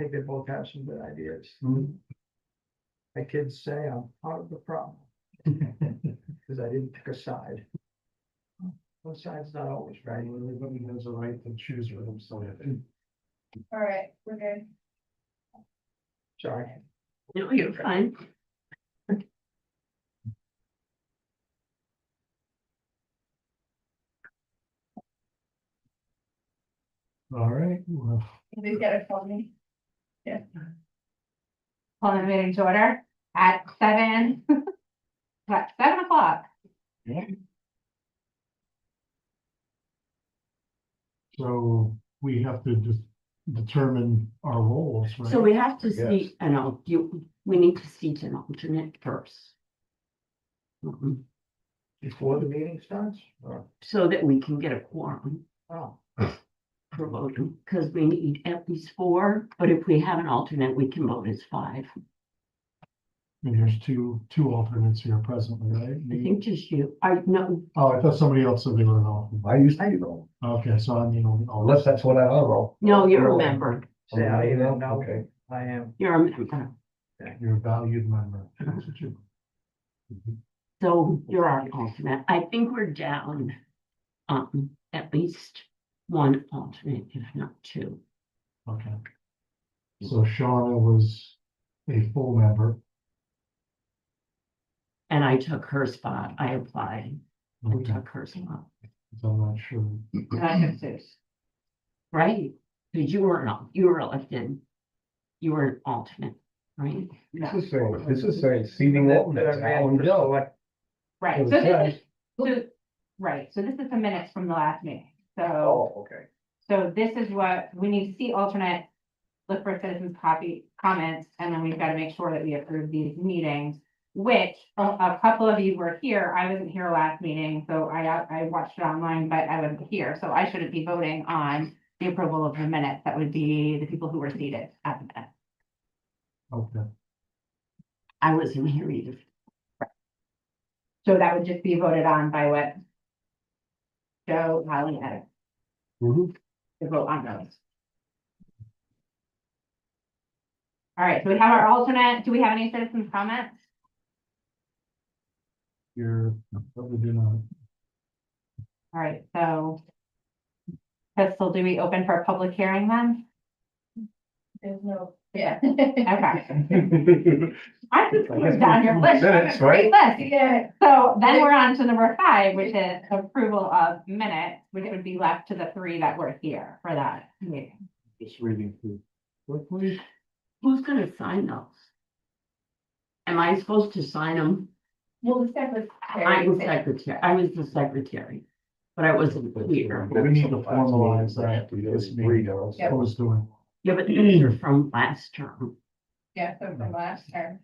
think they both have some good ideas. Mhm. My kids say I'm part of the problem, because I didn't pick a side. One side's not always right. Everybody has a right to choose for themselves. All right, we're good. Sorry. No, you're fine. All right, well, They get it for me. Yeah. Calling the meeting to order at 7. What, 7 o'clock? so we have to just determine our roles, right? So we have to Yes. see, we need to seat an alternate first. Before the meeting starts, or, So that we can get a quorum oh, for voting, because we need at least 4, but if we have an alternate, we can vote as 5. And there's two alternates here presently, right? I think just you, no, Oh, I thought somebody else said they were an alternate. I used to be though, Okay, so I mean, unless that's what I don't know. no, you're a member, say I even know, Okay. I am. you're a member, you're a valued member. That's what you- so you're our alternate. I think we're down, at least 1 alternate, if not 2. Okay. So Shauna was a full member. And I took her spot, I applied and Okay, took her spot, so I'm not sure. And I took 6. right? Because you were elected, you were an alternate, right? This is saying seating alternates, Alan Joe. Right, so this is, so, right, so this is the minutes from the last meeting. So, Oh, okay. so this is what, we need to see alternate, look for citizens' comments, and then we've got to make sure that we approve these meetings. Which a couple of you were here. I wasn't here last meeting, so I watched it online, but I wasn't here, so I shouldn't be voting on the approval of the minutes. That would be the people who were seated at the minute. Okay, I wasn't here either. So that would just be voted on by what Joe, Holly, and Ed. Mhm. To vote on those. All right, so we have our alternate. Do we have any citizens' comments? you're probably doing All right, so Crystal, do we open for a public hearing then? There's no, yeah. Okay. a. I just wrote down your list. Minutes, Great right? list. Yeah. So then we're on to number 5, which is approval of minutes, which would be left to the 3 that were here for that meeting. just reading through. What, please? Who's gonna sign those? Am I supposed to sign them? Well, the secretary. I was secretary, I was the secretary, but I wasn't here. We need to formalize that. This meeting. Yep. I was doing. Yeah, but these are from last term. Yeah, so from last term.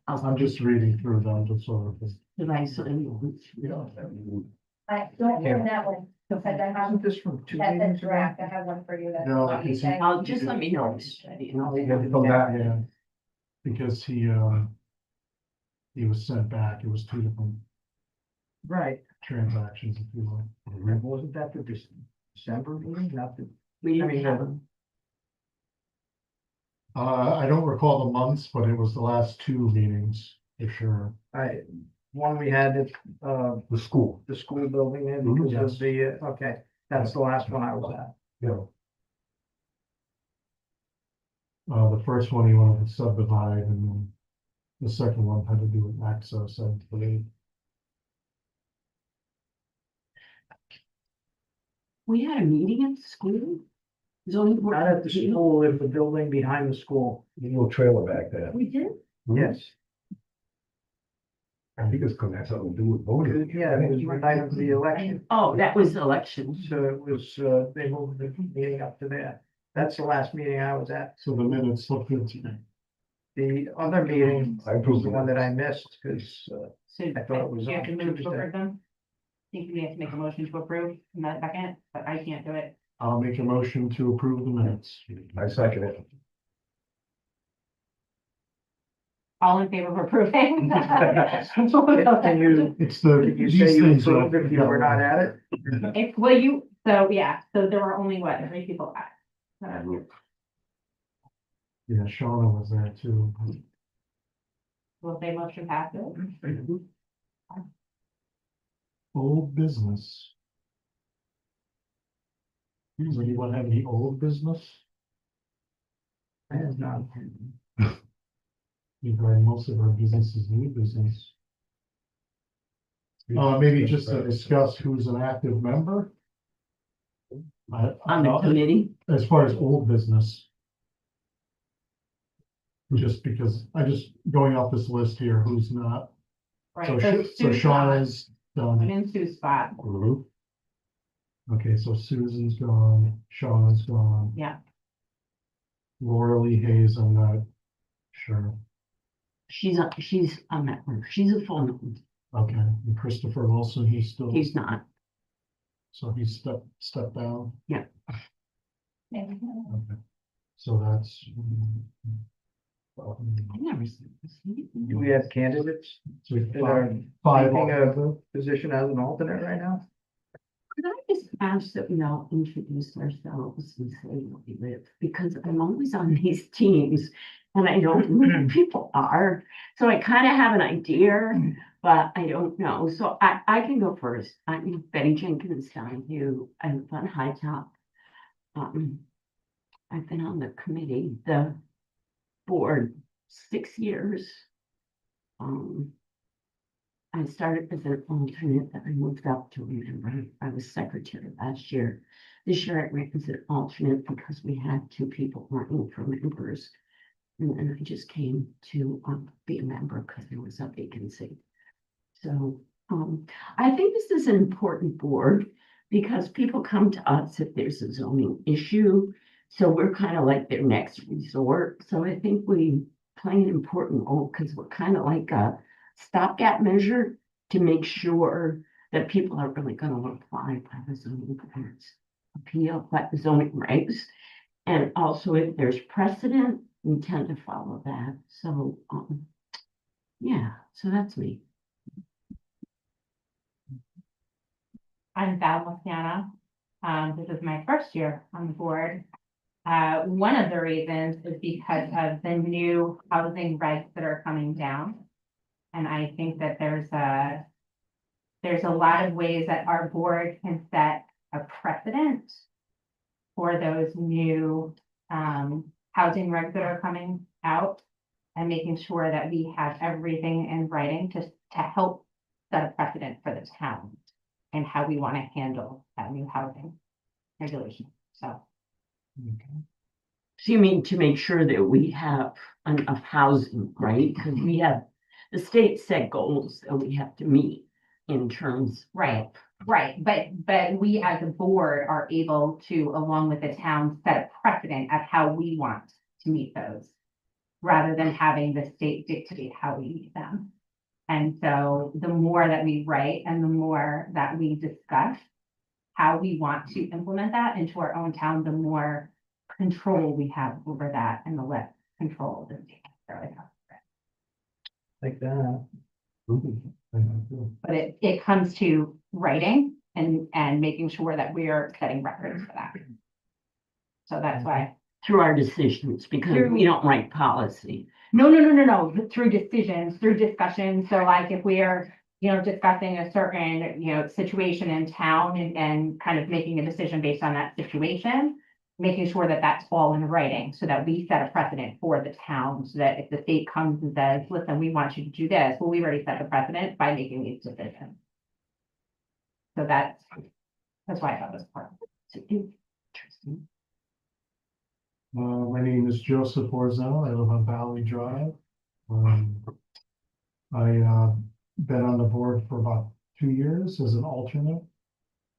I'm just reading through them, just sort of. Did I sign those? I don't have that one, because I have, Isn't this from 2 that's a meetings ago? draft, I have one for you. That's No, what you it's- say. I'll just let me know. It's ready, and I'll- Yeah, because he was sent back. It was 2 different Right, transactions, if you will. wasn't that the December meeting, not the, We I mean, didn't have them. I don't recall the months, but it was the last 2 meetings, for sure. one we had at, The school, the school building in, Mhm. because of the, okay, that's the last one I was at. you know, The first one he wanted to subdivide, and then the second one had to do with access, I believe. We had a meeting at the school. Zoning board. Not at the school, in the building behind the school, the little trailer back there. We did? yes. I think it's because it has something to do with voting. Yeah, it was the night of the election, Oh, that was election. so it was, they moved the meeting up to there. That's the last meeting I was at. So the minutes look good to me. The other meeting I was approved the the one that I minutes. missed, because, So I thought it was you have to on move to Tuesday. approve them. I think we have to make a motion to approve in that second, but I can't do it. I'll make a motion to approve the minutes. I second it. All in favor of approving? can you, It's the, did you these say you things are. approved if you were not at it? Well, so yeah, so there were only 3 people at. Yeah, Shauna was there too. Will they motion passes? Old business. Does anyone have any old business? I have not. We've had most of our business is new business. Maybe just to discuss who's an active member. On the committee, As far as old business. Just because going off this list here, who's not. So Right, so So Sue's not, Shauna's I'm done. in Sue's spot, Okay, so Susan's gone, Shauna's gone. yeah. Laura Lee Hayes, I'm not sure. she's a member, she's a full member, Okay, and Christopher Wilson, he's still, he's not. so he's stepped down. Yeah. Okay, so that's. I never seen this. Do we have candidates So we have that are five taking altogether. a position as an alternate right now? Could I just ask that we all introduce ourselves and say where we live? Because I'm always on these teams and I don't know who people are. So I kind of have an idea, but I don't know. So I can go first. I'm Betty Jenkins Donahue. I live on High Top. I've been on the committee, the board, 6 years. I started as an alternate, then I moved up to a member. I was secretary last year. This year I ran as an alternate because we had 2 people running for members. And then I just came to be a member because there was a vacancy. So I think this is an important board because people come to us if there's a zoning issue. So we're kind of like their next resort. So I think we play an important role because we're kind of like a stopgap measure to make sure that people are really going to apply by the zoning boards, appeal by the zoning regs. And also if there's precedent, we tend to follow that. So yeah, so that's me. I'm Val Luciana. This is my first year on the board. One of the reasons is because of the new housing regs that are coming down. And I think that there's a lot of ways that our board can set a precedent for those new housing regs that are coming out and making sure that we have everything in writing to help set a precedent for the town and how we want to handle that new housing regulation. So So you mean to make sure that we have enough housing, right? Because we have, the state set goals that we have to meet in terms. Right. Right, but we as a board are able to, along with the town, set a precedent of how we want to meet those. Rather than having the state dictate how we meet them. And so the more that we write and the more that we discuss how we want to implement that into our own town, the more control we have over that and the less control that we necessarily have. Like that. But it comes to writing and making sure that we are setting records for that. So that's why. Through our decisions, because we don't write policy. No, through decisions, through discussions. So like if we are, discussing a certain, situation in town and kind of making a decision based on that situation, making sure that that's all in writing so that we set a precedent for the town, so that if the state comes and says, listen, we want you to do this, well, we already set the precedent by making these decisions. So that's why I thought it was important. Interesting. My name is Joseph Orzel. I live on Valley Drive. I been on the board for about 2 years as an alternate.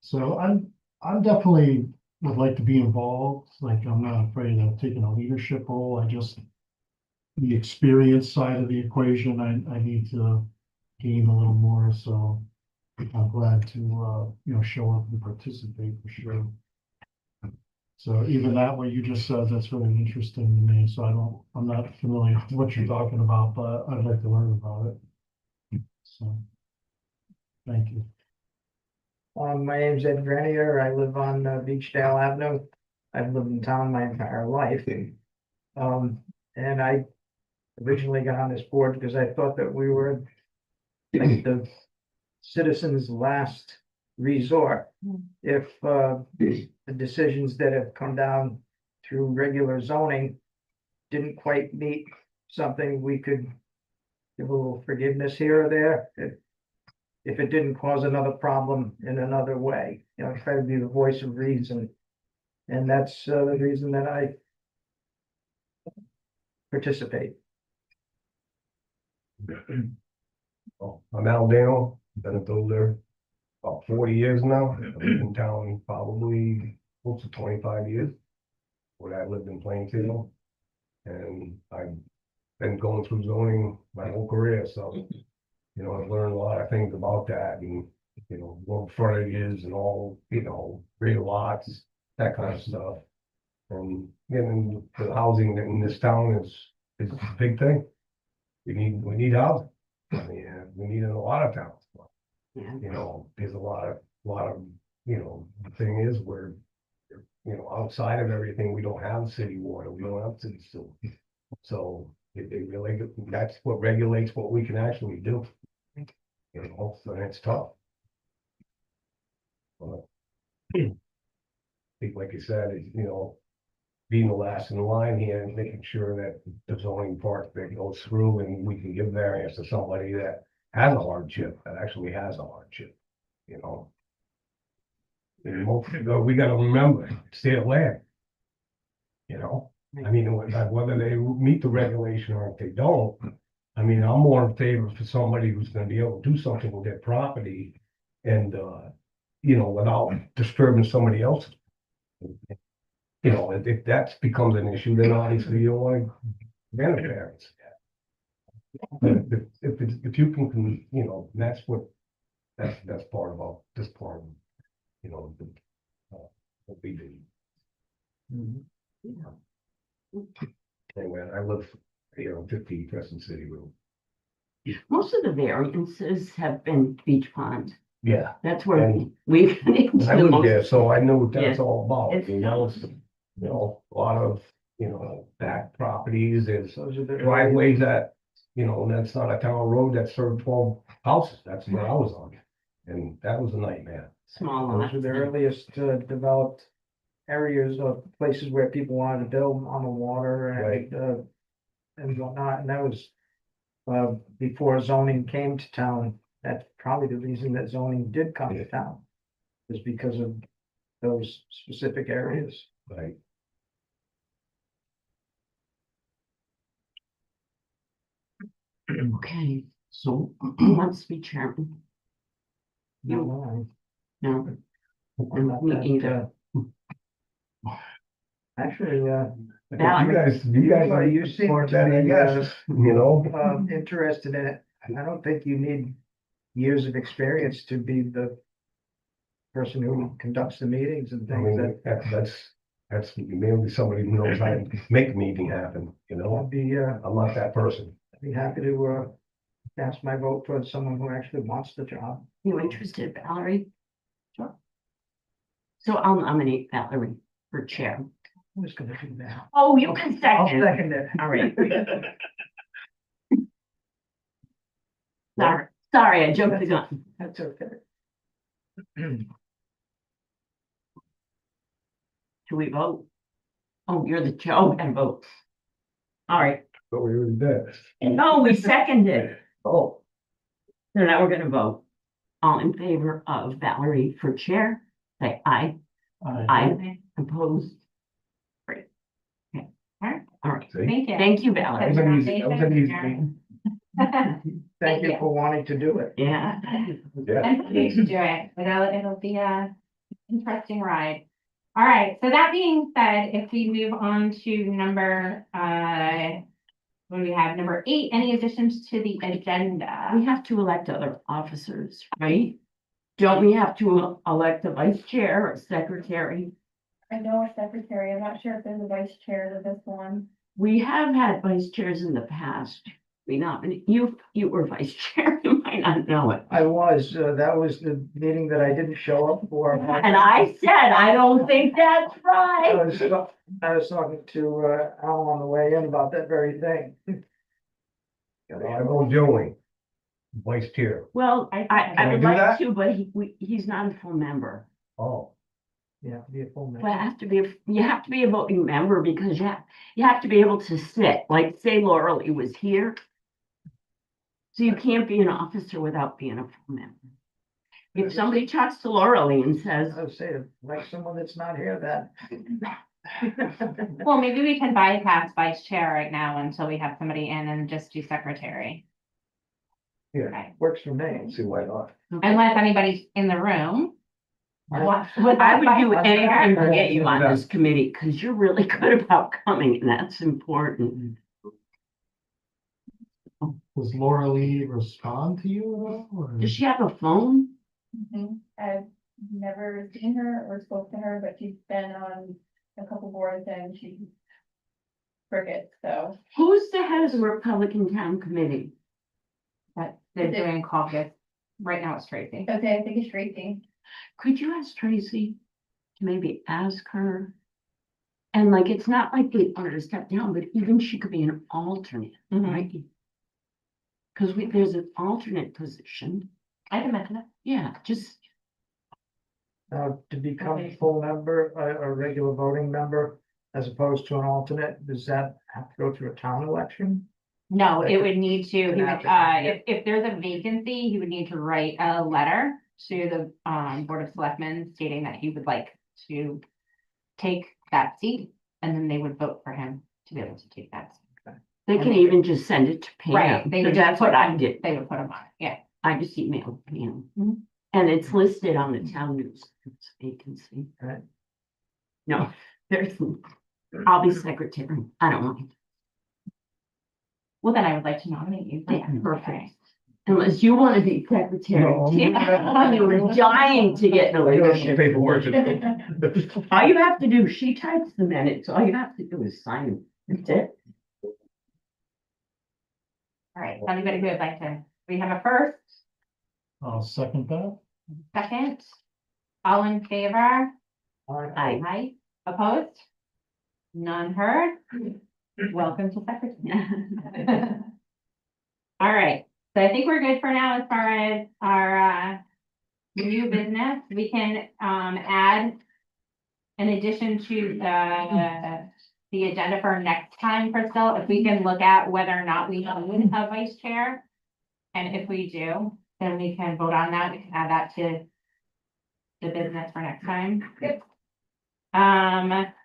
So I'm definitely would like to be involved. Like I'm not afraid of taking a leadership role. The experience side of the equation, I need to gain a little more. So I'm glad to show up and participate for sure. So even that, what you just said, that's really interesting to me. So I'm not familiar with what you're talking about, but I'd like to learn about it. So, thank you. My name's Ed Grenier. I live on Beechdale Avenue. I've lived in town my entire life. And I originally got on this board because I thought that we were like the citizens' last resort. If the decisions that have come down through regular zoning didn't quite meet something, we could give a little forgiveness here or there. If it didn't cause another problem in another way, you know, try to be the voice of reason. And that's the reason that I participate. Well, I'm Al Dano, been a builder about 40 years now. I've lived in town probably close to 25 years. When I lived in Plainfield, and I've been going through zoning my whole career, so you know, I've learned a lot of things about that, and you know, what frontages and all, you know, rear lots, that kind of stuff. And getting the housing in this town is a big thing. We need housing. I mean, we need it in a lot of towns. Yeah. You know, there's a lot of, you know, the thing is where, you know, outside of everything, we don't have city water, we don't have city sewer. So it really, that's what regulates what we can actually do. You know, so it's tough. But I think, like you said, you know, being the last in line here and making sure that the zoning part that goes through and we can give variance to somebody that has a hardship, that actually has a hardship, you know. And we gotta remember, it's their land. You know, I mean, whether they meet the regulation or if they don't, I mean, I'm more in favor for somebody who's gonna be able to do something with their property and, you know, without disturbing somebody else. You know, if that becomes an issue, then obviously you don't want to grant a variance. But if you can, you know, that's part about this part, you know, what we do. Anyway, I live here on 15 Crescent City Road. Most of the variances have been Beach Pond. Yeah. That's where And- we've been into I the lived most. there, so I know what that's Yeah. all about, It's- you know, you know, a lot of, you know, back properties, there's Those are the driveways that, you know, that's not a town road that served 12 houses, that's what I was on. And that was a nightmare. Small Those lots. are the earliest developed areas of places where people wanted to build on the water and whatnot, and that was before zoning came to town. That's probably the reason that zoning did come to town, is because of those specific areas. Right. Okay, so who wants to be chairman? Not mine. No, I'm not me that, either. Actually, You guys you seem more to than I be, guess, you know? interested in it. I don't think you need years of experience to be the person who conducts the meetings and I things. mean, that's mainly somebody who knows how to make a meeting happen, you know? I'm not that person. I'd be happy to cast my vote for someone who actually wants the job. You interested, Valerie? Sure. So I'll nominate Valerie for chair. I'm just gonna do that. Oh, you can I'll second. second it. All right. Sorry, I jumped the gun. That's okay. Should we vote? Oh, you're the chair. Oh, and vote. All right. But we already did. No, we seconded. Oh. So now we're gonna vote. All in favor of Valerie for chair, say aye. Aye. Opposed? Great. Okay. All right. See? Thank you. Thank you, That Valerie. was an easy, that was an easy meeting. Thank you for wanting to do it. Yeah. Yeah. I'm pleased to do it. It'll be a interesting ride. All right, so that being said, if we move on to number, what do we have? Number 8, any additions to the agenda? We have to elect other officers, right? Don't we have to elect a vice chair or secretary? I know a secretary, I'm not sure if there's a vice chair to this one. We have had vice chairs in the past. we nominate, you were vice chair, you might not know it. I was, that was the meeting that I didn't show up for. And I said, I don't think that's I right. was talking to, Al on the way in about that very thing. I know Joey, vice chair. Well, I I would do like that? to, but he's not a full member. Oh, Yeah, be a full Well, member. you have to be a voting member because you have to be able to sit, like say Laurel was here. So you can't be an officer without being a full member. If somebody talks to Laurel and says, I would say, like someone that's not here, that. Well, maybe we can bypass vice chair right now until we have somebody in and just do secretary. yeah, Okay. Works for me. see why not? Unless anybody's in the room. I- I would do I'm anything to sorry. get you on this committee, because you're really good about coming, and that's important. Does Laura Lee respond to you at all? Or- Does she have a phone? I've never seen her or spoke to her, but she's been on a couple boards and she's cricket, so. Who's the head of the Republican Town Committee? But they're Is it- doing caucus. Right now it's Tracy. Okay, I think it's Tracy. Could you ask Tracy to maybe ask her? And like, it's not like we want her to step down, but even she could be an alternate, Mhm. right? Because there's an alternate position. I can mention it. Yeah, just, To become a Okay. full member, a regular voting member, as opposed to an alternate, does that have to go through a town election? No, it would need to, he would, applicant. if there's a vacancy, he would need to write a letter to the, Board of Selectmen stating that he would like to take that seat, and then they would vote for him to be able to take that seat. they can even just send it to Right, Pam. they So would that's put what I him- did. They would put him on, it, yeah. I just emailed Pam. Mhm. And it's listed on the town news, it's vacancy. Right. No, there's, I'll be secretary. I don't mind. Well, then I would like to nominate you. for Yeah, that. perfect. Unless you want to be secretary. No. You were dying to get in a I got some leadership. paperwork. All you have to do, she types the minutes, all you have to do is sign it. That's it. All right, anybody who would like to, we have a first, I'll second that. second, all in favor? Aye. Aye, opposed? None heard? Welcome to secretary. All right, so I think we're good for now as far as our new business. We can add in addition to the agenda for next time, Crystal, if we can look at whether or not we need a vice chair. And if we do, then we can vote on that. We can add that to the business for next time. Yep.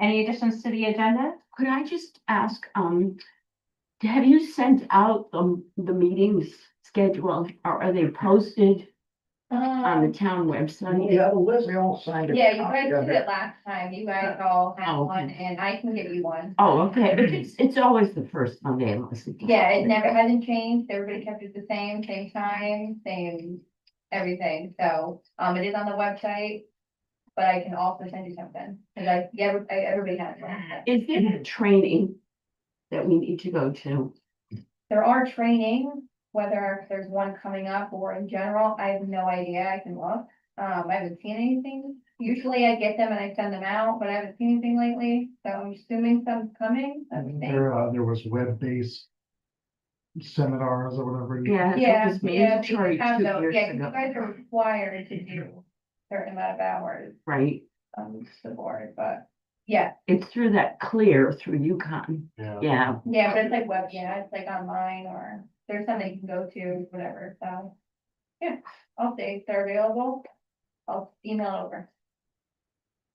Any additions to the agenda? Could I just ask, have you sent out the meetings schedule, or are they posted on the town website? We have a list, we all signed it. Yeah, you guys did it last time. You guys all had Oh, one okay. and I can give you one. Oh, okay, but it's always the first Monday unless it's. Yeah, it never hasn't changed. Everybody kept it the same time, same everything. So, it is on the website. But I can also send you something, cause everybody has one. Is there a training that we need to go to? There are trainings, whether there's one coming up or in general, I have no idea. I can look. I haven't seen anything. Usually I get them and I send them out, but I haven't seen anything lately. So I'm assuming some's coming. I would think. There was web-based seminars or whatever. Yeah, Yeah, it was yeah, mandatory you have 2 those. years Yeah, 'cause ago, you guys are required to do a certain amount of hours right? on the board, but yeah, It's through that clear through UConn. Yeah. Yeah, yeah, but it's like web, yeah, it's like online or there's something you can go to, whatever, so. Yeah, I'll see if they're available. I'll email over.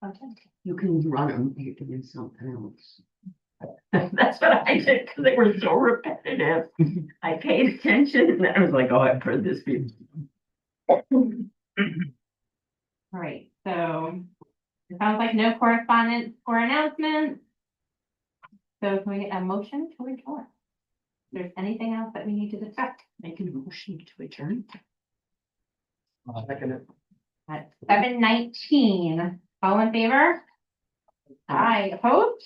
Okay. you can run them, you're doing something else. That's what I did, because they were so repetitive. I paid attention and I was like, oh, I've heard this before. All right, so it sounds like no correspondence or announcements. So can we get a motion to adjourn? If there's anything else that we need to discuss Make a motion to adjourn. Second it. at 7:19, all in favor? Aye, opposed?